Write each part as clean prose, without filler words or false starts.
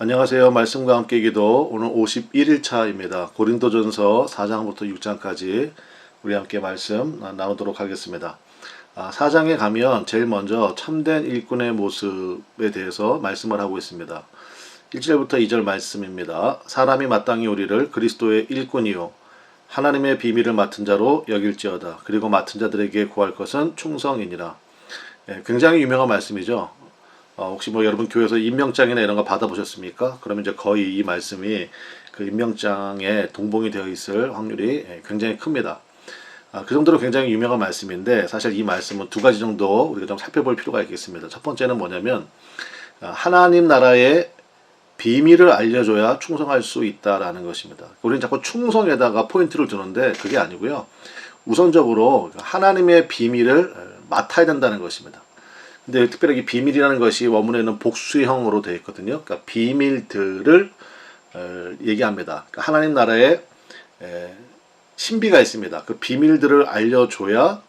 안녕하세요. 말씀과 함께 기도 오늘 51일차입니다. 고린도전서 4장부터 6장까지 우리 함께 말씀 나누도록 하겠습니다. 4장에 가면 제일 먼저 참된 일꾼의 모습에 대해서 말씀을 하고 있습니다. 1절부터 2절 말씀입니다. 사람이 마땅히 우리를 그리스도의 일꾼이요 하나님의 비밀을 맡은 자로 여길지어다. 그리고 맡은 자들에게 구할 것은 충성이니라. 굉장히 유명한 말씀이죠. 혹시 여러분 교회에서 임명장이나 이런 거 받아보셨습니까? 그러면 이제 거의 이 말씀이 그 임명장에 동봉이 되어 있을 확률이 굉장히 큽니다. 그 정도로 굉장히 유명한 말씀인데 사실 이 말씀은 두 가지 정도 우리가 좀 살펴볼 필요가 있겠습니다. 첫 번째는 뭐냐면 하나님 나라의 비밀을 알려줘야 충성할 수 있다라는 것입니다. 우리는 자꾸 충성에다가 포인트를 두는데 그게 아니고요. 우선적으로 하나님의 비밀을 맡아야 된다는 것입니다. 근데 특별히 비밀이라는 것이 원문에는 복수형으로 되어 있거든요. 그러니까 비밀들을 얘기합니다. 그러니까 하나님 나라에 신비가 있습니다. 그 비밀들을 알려줘야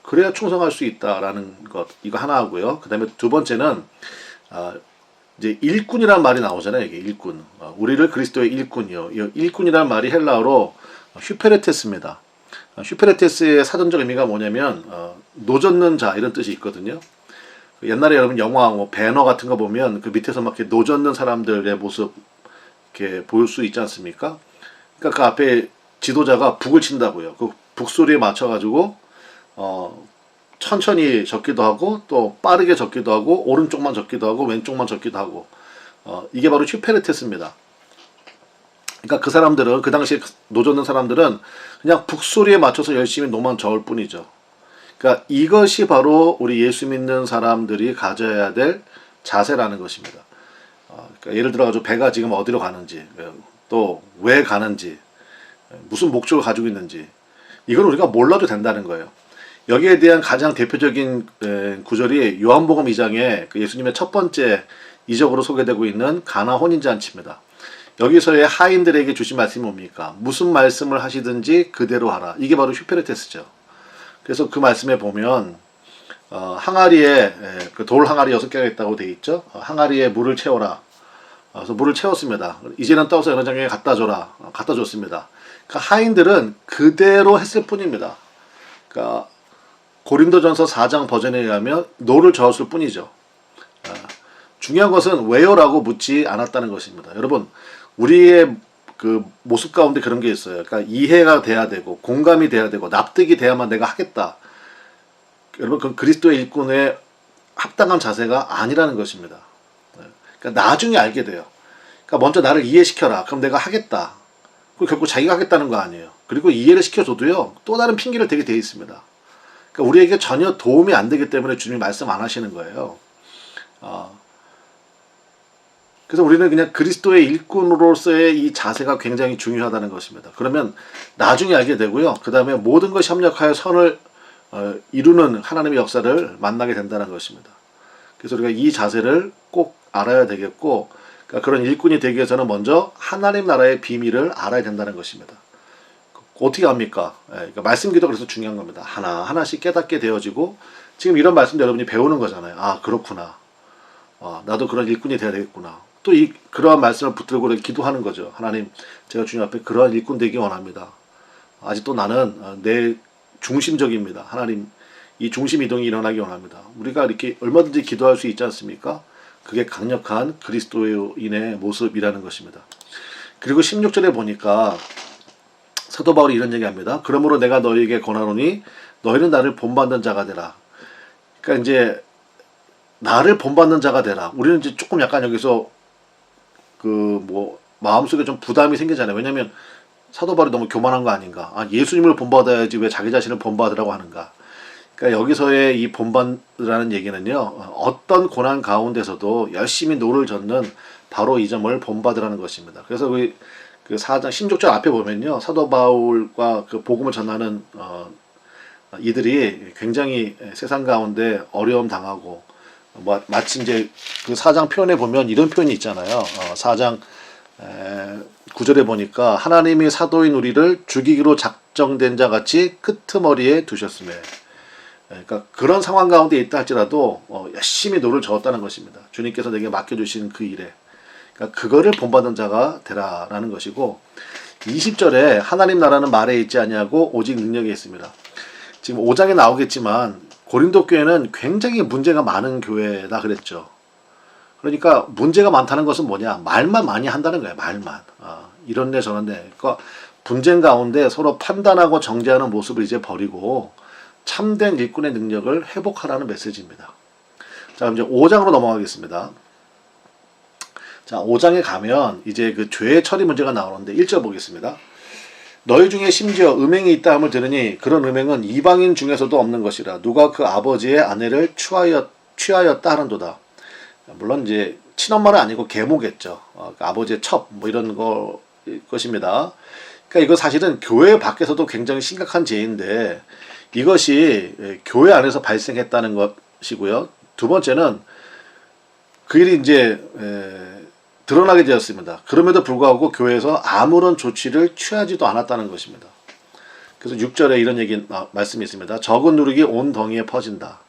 그래야 충성할 수 있다라는 것 이거 하나 하고요. 그 다음에 두 번째는 이제 일꾼이라는 말이 나오잖아요. 이게 일꾼. 우리를 그리스도의 일꾼이요. 이 일꾼이라는 말이 헬라어로 슈페레테스입니다. 슈페레테스의 사전적 의미가 뭐냐면 노젓는 자 이런 뜻이 있거든요. 옛날에 여러분 영화 배너 같은 거 보면 그 밑에서 막 이렇게 노젓는 사람들의 모습 이렇게 보일 수 있지 않습니까? 그러니까 그 앞에 지도자가 북을 친다고요. 그 북소리에 맞춰가지고 천천히 적기도 하고 또 빠르게 적기도 하고 오른쪽만 적기도 하고 왼쪽만 적기도 하고 이게 바로 슈페르테스입니다. 그러니까 그 사람들은 그 당시에 노젓는 사람들은 그냥 북소리에 맞춰서 열심히 노만 저을 뿐이죠. 그러니까 이것이 바로 우리 예수 믿는 사람들이 가져야 될 자세라는 것입니다. 그러니까 예를 들어가지고 배가 지금 어디로 가는지, 또 왜 가는지, 무슨 목적을 가지고 있는지, 이걸 우리가 몰라도 된다는 거예요. 여기에 대한 가장 대표적인 구절이 요한복음 2장에 그 예수님의 첫 번째 이적으로 소개되고 있는 가나 혼인잔치입니다. 여기서의 하인들에게 주신 말씀이 뭡니까? 무슨 말씀을 하시든지 그대로 하라. 이게 바로 슈페르테스죠. 그래서 그 말씀에 보면 항아리에 그 돌 항아리 6개가 있다고 되어 있죠. 항아리에 물을 채워라. 그래서 물을 채웠습니다. 이제는 떠서 연회장에 갖다 줘라. 갖다 줬습니다. 그러니까 하인들은 그대로 했을 뿐입니다. 그러니까 고린도전서 4장 버전에 의하면 노를 저었을 뿐이죠. 중요한 것은 왜요라고 묻지 않았다는 것입니다. 여러분 우리의 그 모습 가운데 그런 게 있어요. 그러니까 이해가 돼야 되고 공감이 돼야 되고 납득이 돼야만 내가 하겠다. 여러분 그 그리스도의 일꾼의 합당한 자세가 아니라는 것입니다. 그러니까 나중에 알게 돼요. 그러니까 먼저 나를 이해시켜라. 그럼 내가 하겠다. 그리고 결국 자기가 하겠다는 거 아니에요. 그리고 이해를 시켜줘도요. 또 다른 핑계를 대게 돼 있습니다. 그러니까 우리에게 전혀 도움이 안 되기 때문에 주님이 말씀 안 하시는 거예요. 그래서 우리는 그냥 그리스도의 일꾼으로서의 이 자세가 굉장히 중요하다는 것입니다. 그러면 나중에 알게 되고요. 그 다음에 모든 것이 협력하여 선을 이루는 하나님의 역사를 만나게 된다는 것입니다. 그래서 우리가 이 자세를 꼭 알아야 되겠고, 그러니까 그런 일꾼이 되기 위해서는 먼저 하나님 나라의 비밀을 알아야 된다는 것입니다. 어떻게 합니까? 그러니까 말씀 기도 그래서 중요한 겁니다. 하나하나씩 깨닫게 되어지고, 지금 이런 말씀도 여러분이 배우는 거잖아요. 아, 그렇구나. 나도 그런 일꾼이 돼야 되겠구나. 또 그러한 말씀을 붙들고 기도하는 거죠. 하나님, 제가 주님 앞에 그러한 일꾼 되기 원합니다. 아직도 나는 내 중심적입니다. 하나님, 이 중심 이동이 일어나기 원합니다. 우리가 이렇게 얼마든지 기도할 수 있지 않습니까? 그게 강력한 그리스도인의 모습이라는 것입니다. 그리고 16절에 보니까 사도 바울이 이런 얘기합니다. 그러므로 내가 너희에게 권하노니 너희는 나를 본받는 자가 되라. 그러니까 이제 나를 본받는 자가 되라. 우리는 이제 조금 약간 여기서 마음속에 좀 부담이 생기잖아요. 왜냐면 사도 바울이 너무 교만한 거 아닌가. 예수님을 본받아야지 왜 자기 자신을 본받으라고 하는가. 그러니까 여기서의 이 본받으라는 얘기는요. 어떤 고난 가운데서도 열심히 노를 젓는 바로 이 점을 본받으라는 것입니다. 그래서 그 4장 16절 앞에 보면요. 사도 바울과 그 복음을 전하는 이들이 굉장히 세상 가운데 어려움 당하고 마치 이제 그 4장 표현에 보면 이런 표현이 있잖아요. 4장 9절에 보니까 하나님이 사도인 우리를 죽이기로 작정된 자 같이 끄트머리에 두셨으며, 그러니까 그런 상황 가운데 있다 할지라도 열심히 노를 저었다는 것입니다. 주님께서 내게 맡겨주신 그 일에. 그러니까 그거를 본받은 자가 되라라는 것이고 20절에 하나님 나라는 말에 있지 아니하고 오직 능력에 있습니다. 지금 5장에 나오겠지만 고린도 교회는 굉장히 문제가 많은 교회다 그랬죠. 그러니까 문제가 많다는 것은 뭐냐? 말만 많이 한다는 거예요. 말만. 이런데 저런데. 그러니까 분쟁 가운데 서로 판단하고 정죄하는 모습을 이제 버리고 참된 일꾼의 능력을 회복하라는 메시지입니다. 자, 이제 5장으로 넘어가겠습니다. 자, 5장에 가면 이제 그 죄의 처리 문제가 나오는데 1절 보겠습니다. 너희 중에 심지어 음행이 있다 함을 들으니 그런 음행은 이방인 중에서도 없는 것이라 누가 그 아버지의 아내를 취하였다 하는도다. 물론 이제 친엄마는 아니고 계모겠죠. 그 아버지의 첩 뭐 이런 것입니다. 그러니까 이거 사실은 교회 밖에서도 굉장히 심각한 죄인데 이것이 교회 안에서 발생했다는 것이고요. 두 번째는 그 일이 이제 드러나게 되었습니다. 그럼에도 불구하고 교회에서 아무런 조치를 취하지도 않았다는 것입니다. 그래서 6절에 이런 말씀이 있습니다. 적은 누룩이 온 덩이에 퍼진다.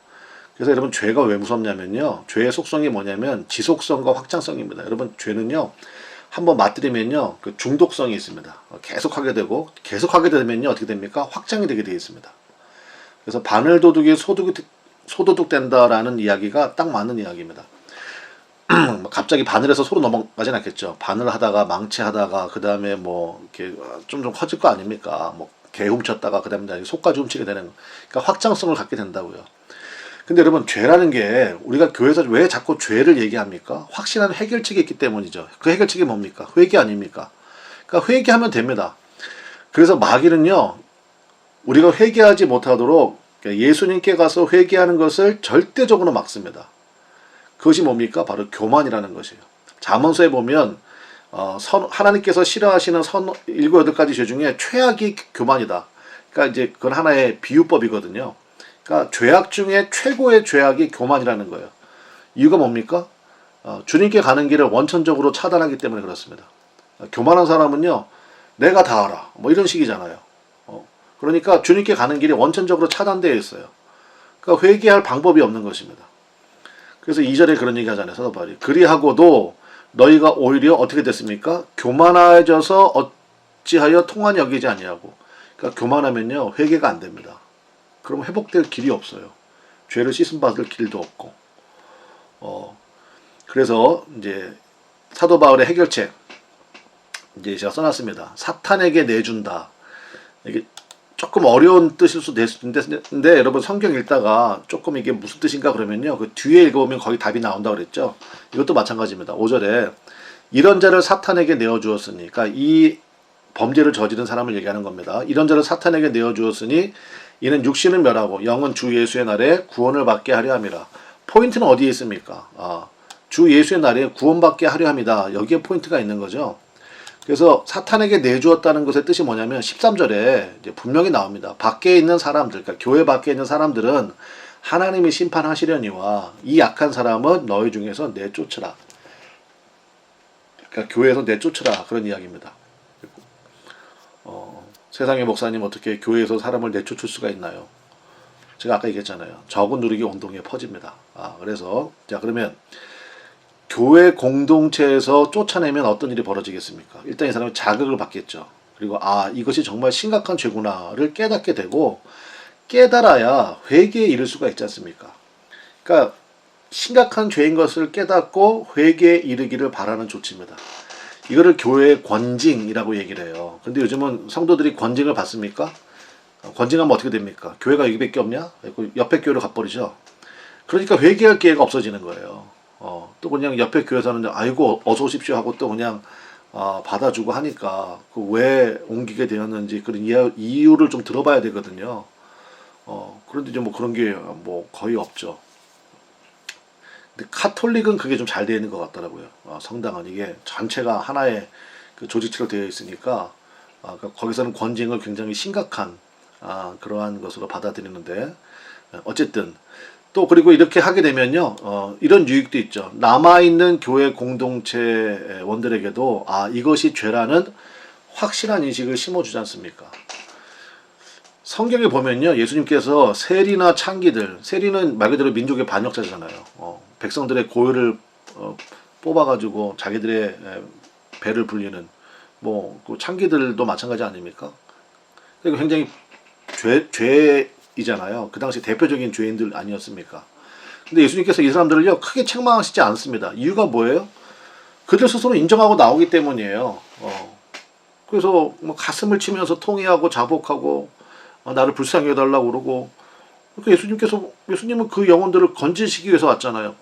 그래서 여러분 죄가 왜 무섭냐면요. 죄의 속성이 뭐냐면 지속성과 확장성입니다. 여러분 죄는요. 한번 맛들이면요. 그 중독성이 있습니다. 계속하게 되면요. 어떻게 됩니까? 확장이 되게 되어 있습니다. 그래서 바늘도둑이 소도둑 된다라는 이야기가 딱 맞는 이야기입니다. 갑자기 바늘에서 소로 넘어가진 않겠죠. 바늘 하다가 망치하다가 그 다음에 뭐 이렇게 좀 커질 거 아닙니까? 뭐 개 훔쳤다가 그 다음에 속까지 훔치게 되는. 그러니까 확장성을 갖게 된다고요. 근데 여러분 죄라는 게 우리가 교회에서 왜 자꾸 죄를 얘기합니까? 확실한 해결책이 있기 때문이죠. 그 해결책이 뭡니까? 회개 아닙니까? 그러니까 회개하면 됩니다. 그래서 마귀는요. 우리가 회개하지 못하도록 예수님께 가서 회개하는 것을 절대적으로 막습니다. 그것이 뭡니까? 바로 교만이라는 것이에요. 잠언서에 보면 하나님께서 싫어하시는 7, 8가지 죄 중에 최악이 교만이다. 그러니까 이제 그건 하나의 비유법이거든요. 그러니까 죄악 중에 최고의 죄악이 교만이라는 거예요. 이유가 뭡니까? 주님께 가는 길을 원천적으로 차단하기 때문에 그렇습니다. 교만한 사람은요. 내가 다 알아. 뭐 이런 식이잖아요. 그러니까 주님께 가는 길이 원천적으로 차단되어 있어요. 그러니까 회개할 방법이 없는 것입니다. 그래서 2절에 그런 얘기 하잖아요. 사도 바울이. 그리하고도 너희가 오히려 어떻게 됐습니까? 교만해져서 어찌하여 통한이 여기지 아니하고. 그러니까 교만하면요. 회개가 안 됩니다. 그럼 회복될 길이 없어요. 죄를 씻음받을 길도 없고. 그래서 이제 사도 바울의 해결책 이제 제가 써놨습니다. 사탄에게 내준다. 이게 조금 어려운 뜻일 수도 있는데 여러분 성경 읽다가 조금 이게 무슨 뜻인가 그러면요. 그 뒤에 읽어보면 거의 답이 나온다고 그랬죠. 이것도 마찬가지입니다. 5절에 이런 자를 사탄에게 내어주었으니 그러니까 이 범죄를 저지른 사람을 얘기하는 겁니다. 이런 자를 사탄에게 내어주었으니 이는 육신을 멸하고 영은 주 예수의 날에 구원을 받게 하려 함이라. 포인트는 어디에 있습니까? 주 예수의 날에 구원받게 하려 합니다. 여기에 포인트가 있는 거죠. 그래서 사탄에게 내주었다는 것의 뜻이 뭐냐면 13절에 이제 분명히 나옵니다. 밖에 있는 사람들, 그러니까 교회 밖에 있는 사람들은 하나님이 심판하시려니와 이 약한 사람은 너희 중에서 내쫓으라. 그러니까 교회에서 내쫓으라 그런 이야기입니다. 세상의 목사님 어떻게 교회에서 사람을 내쫓을 수가 있나요? 제가 아까 얘기했잖아요. 적은 누룩이 온 동에 퍼집니다. 그래서 자 그러면 교회 공동체에서 쫓아내면 어떤 일이 벌어지겠습니까? 일단 이 사람이 자극을 받겠죠. 그리고 이것이 정말 심각한 죄구나를 깨닫게 되고 깨달아야 회개에 이를 수가 있지 않습니까? 그러니까 심각한 죄인 것을 깨닫고 회개에 이르기를 바라는 조치입니다. 이거를 교회의 권징이라고 얘기를 해요. 근데 요즘은 성도들이 권징을 받습니까? 권징하면 어떻게 됩니까? 교회가 여기밖에 없냐? 옆에 교회로 가버리죠. 그러니까 회개할 기회가 없어지는 거예요. 또 그냥 옆에 교회에서는 아이고 어서 오십시오 하고 또 그냥 받아주고 하니까 그 왜 옮기게 되었는지 그런 이유를 좀 들어봐야 되거든요. 그런데 이제 뭐 그런 게 뭐 거의 없죠. 근데 카톨릭은 그게 좀 잘 되어 있는 것 같더라고요. 성당은 이게 전체가 하나의 그 조직체로 되어 있으니까 그러니까 거기서는 권징을 굉장히 심각한 그러한 것으로 받아들이는데 어쨌든 또 그리고 이렇게 하게 되면요 이런 유익도 있죠. 남아있는 교회 공동체원들에게도 이것이 죄라는 확실한 인식을 심어주지 않습니까? 성경에 보면요 예수님께서 세리나 창기들, 세리는 말 그대로 민족의 반역자잖아요. 백성들의 고요를 뽑아가지고 자기들의 배를 불리는 그 창기들도 마찬가지 아닙니까? 그리고 굉장히 죄이잖아요. 그 당시 대표적인 죄인들 아니었습니까? 근데 예수님께서 이 사람들을요 크게 책망하시지 않습니다. 이유가 뭐예요? 그들 스스로 인정하고 나오기 때문이에요. 그래서 뭐 가슴을 치면서 통회하고 자복하고 나를 불쌍히 해달라고 그러고, 그러니까 예수님은 그 영혼들을 건지시기 위해서 왔잖아요.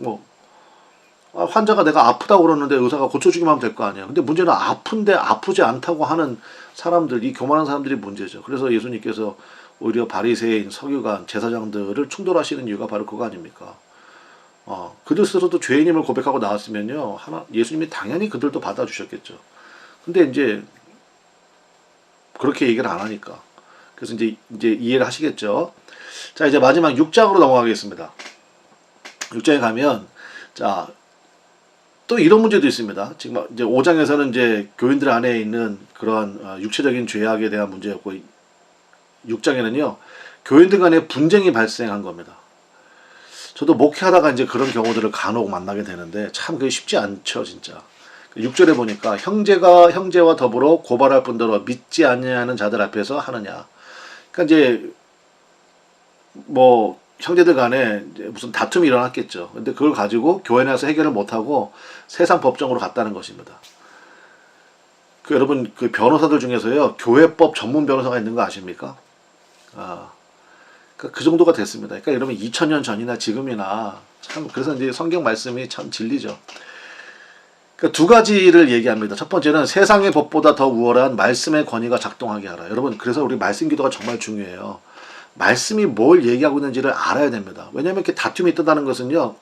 환자가 내가 아프다고 그러는데 의사가 고쳐주기만 하면 될 거 아니에요. 근데 문제는 아픈데 아프지 않다고 하는 사람들, 이 교만한 사람들이 문제죠. 그래서 예수님께서 오히려 바리새인, 서기관, 제사장들을 충돌하시는 이유가 바로 그거 아닙니까? 그들 스스로도 죄인임을 고백하고 나왔으면요, 예수님이 당연히 그들도 받아주셨겠죠. 근데 이제 그렇게 얘기를 안 하니까. 그래서 이제 이해를 하시겠죠. 자, 이제 마지막 6장으로 넘어가겠습니다. 6장에 가면, 자, 또 이런 문제도 있습니다. 지금 이제 5장에서는 이제 교인들 안에 있는 그러한 육체적인 죄악에 대한 문제였고, 6장에는요, 교인들 간에 분쟁이 발생한 겁니다. 저도 목회하다가 이제 그런 경우들을 간혹 만나게 되는데 참 그게 쉽지 않죠, 진짜. 6절에 보니까 형제가 형제와 더불어 고발할 뿐더러 믿지 아니하는 자들 앞에서 하느냐. 그러니까 이제 뭐 형제들 간에 이제 무슨 다툼이 일어났겠죠. 근데 그걸 가지고 교회 내에서 해결을 못하고 세상 법정으로 갔다는 것입니다. 여러분 그 변호사들 중에서요 교회법 전문 변호사가 있는 거 아십니까? 그 정도가 됐습니다. 그러니까 여러분 2000년 전이나 지금이나 참 그래서 이제 성경 말씀이 참 진리죠. 그러니까 두 가지를 얘기합니다. 첫 번째는 세상의 법보다 더 우월한 말씀의 권위가 작동하게 하라. 여러분 그래서 우리 말씀 기도가 정말 중요해요. 말씀이 뭘 얘기하고 있는지를 알아야 됩니다. 왜냐하면 이렇게 다툼이 있다는 것은요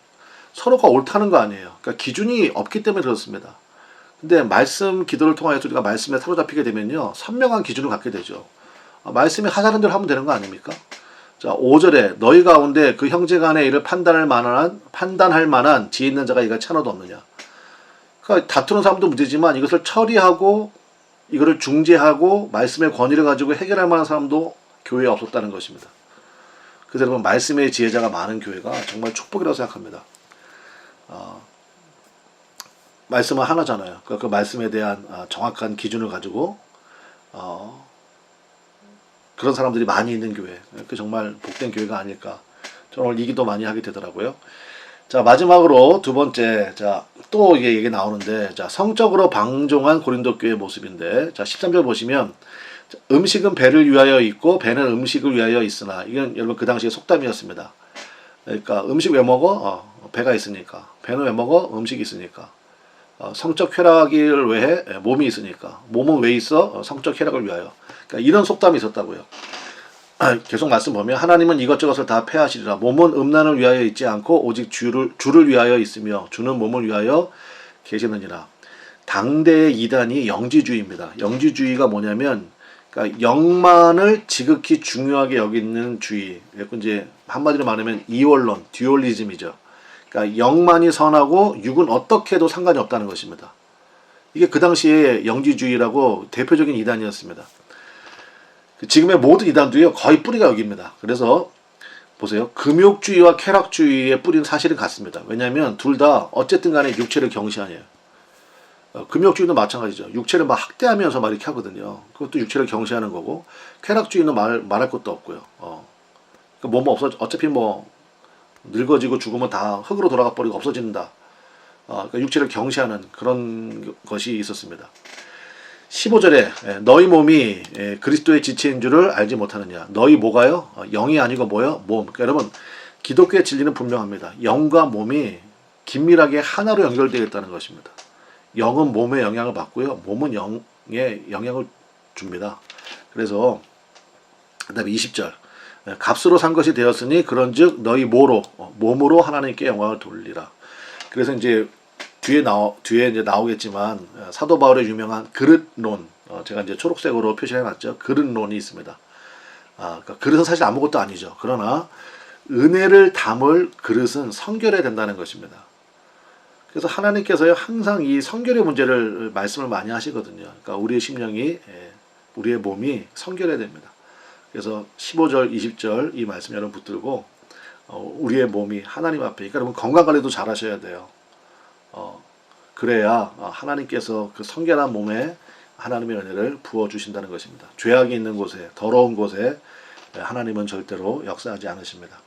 서로가 옳다는 거 아니에요. 그러니까 기준이 없기 때문에 그렇습니다. 근데 말씀 기도를 통하여서 우리가 말씀에 사로잡히게 되면요 선명한 기준을 갖게 되죠. 말씀이 하자는 대로 하면 되는 거 아닙니까? 자, 5절에 너희 가운데 그 형제 간의 일을 판단할 만한 지혜 있는 자가 이가 하나도 없느냐. 그러니까 다투는 사람도 문제지만 이것을 처리하고 이거를 중재하고 말씀의 권위를 가지고 해결할 만한 사람도 교회에 없었다는 것입니다. 그래서 여러분 말씀의 지혜자가 많은 교회가 정말 축복이라고 생각합니다. 말씀은 하나잖아요. 그 말씀에 대한 정확한 기준을 가지고 그런 사람들이 많이 있는 교회, 그 정말 복된 교회가 아닐까. 저는 오늘 이 기도 많이 하게 되더라고요. 자, 마지막으로 두 번째, 자, 또 이게 얘기 나오는데, 자, 성적으로 방종한 고린도 교회의 모습인데, 자, 13절 보시면, 음식은 배를 위하여 있고, 배는 음식을 위하여 있으나, 이건 여러분 그 당시에 속담이었습니다. 그러니까, 음식 왜 먹어? 배가 있으니까. 배는 왜 먹어? 음식이 있으니까. 성적 쾌락을 위해 몸이 있으니까. 몸은 왜 있어? 성적 쾌락을 위하여. 그러니까 이런 속담이 있었다고요. 계속 말씀 보면 하나님은 이것저것을 다 패하시리라. 몸은 음란을 위하여 있지 않고 오직 주를 위하여 있으며 주는 몸을 위하여 계시느니라. 당대의 이단이 영지주의입니다. 영지주의가 뭐냐면 그러니까 영만을 지극히 중요하게 여기는 주의. 이제 한마디로 말하면 이원론, 듀얼리즘이죠. 그러니까 영만이 선하고 육은 어떻게 해도 상관이 없다는 것입니다. 이게 그 당시에 영지주의라고 대표적인 이단이었습니다. 지금의 모든 이단도요 거의 뿌리가 여기입니다. 그래서 보세요. 금욕주의와 쾌락주의의 뿌리는 사실은 같습니다. 왜냐하면 둘 다 어쨌든 간에 육체를 경시하네요. 금욕주의도 마찬가지죠. 육체를 막 학대하면서 막 이렇게 하거든요. 그것도 육체를 경시하는 거고 쾌락주의는 말할 것도 없고요. 그러니까 어차피 뭐 늙어지고 죽으면 다 흙으로 돌아가 버리고 없어진다. 그러니까 육체를 경시하는 그런 것이 있었습니다. 15절에 너희 몸이 그리스도의 지체인 줄을 알지 못하느냐. 너희 뭐가요? 영이 아니고 뭐요? 몸. 그러니까 여러분 기독교의 진리는 분명합니다. 영과 몸이 긴밀하게 하나로 연결되어 있다는 것입니다. 영은 몸에 영향을 받고요. 몸은 영에 영향을 줍니다. 그래서 그 다음에 20절 값으로 산 것이 되었으니 그런즉 너희 몸으로 하나님께 영광을 돌리라. 그래서 이제 뒤에 이제 나오겠지만 사도 바울의 유명한 그릇론, 제가 이제 초록색으로 표시해놨죠. 그릇론이 있습니다. 그러니까 그릇은 사실 아무것도 아니죠. 그러나 은혜를 담을 그릇은 성결해야 된다는 것입니다. 그래서 하나님께서요 항상 이 성결의 문제를 말씀을 많이 하시거든요. 그러니까 우리의 심령이 우리의 몸이 성결해야 됩니다. 그래서 15절, 20절 이 말씀 여러분 붙들고 우리의 몸이 하나님 앞에, 그러니까 여러분 건강 관리도 잘 하셔야 돼요. 그래야 하나님께서 그 성결한 몸에 하나님의 은혜를 부어주신다는 것입니다. 죄악이 있는 곳에, 더러운 곳에 하나님은 절대로 역사하지 않으십니다.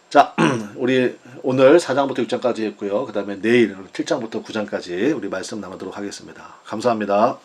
자, 우리 오늘 4장부터 6장까지 했고요. 그 다음에 내일 7장부터 9장까지 우리 말씀 나누도록 하겠습니다. 감사합니다.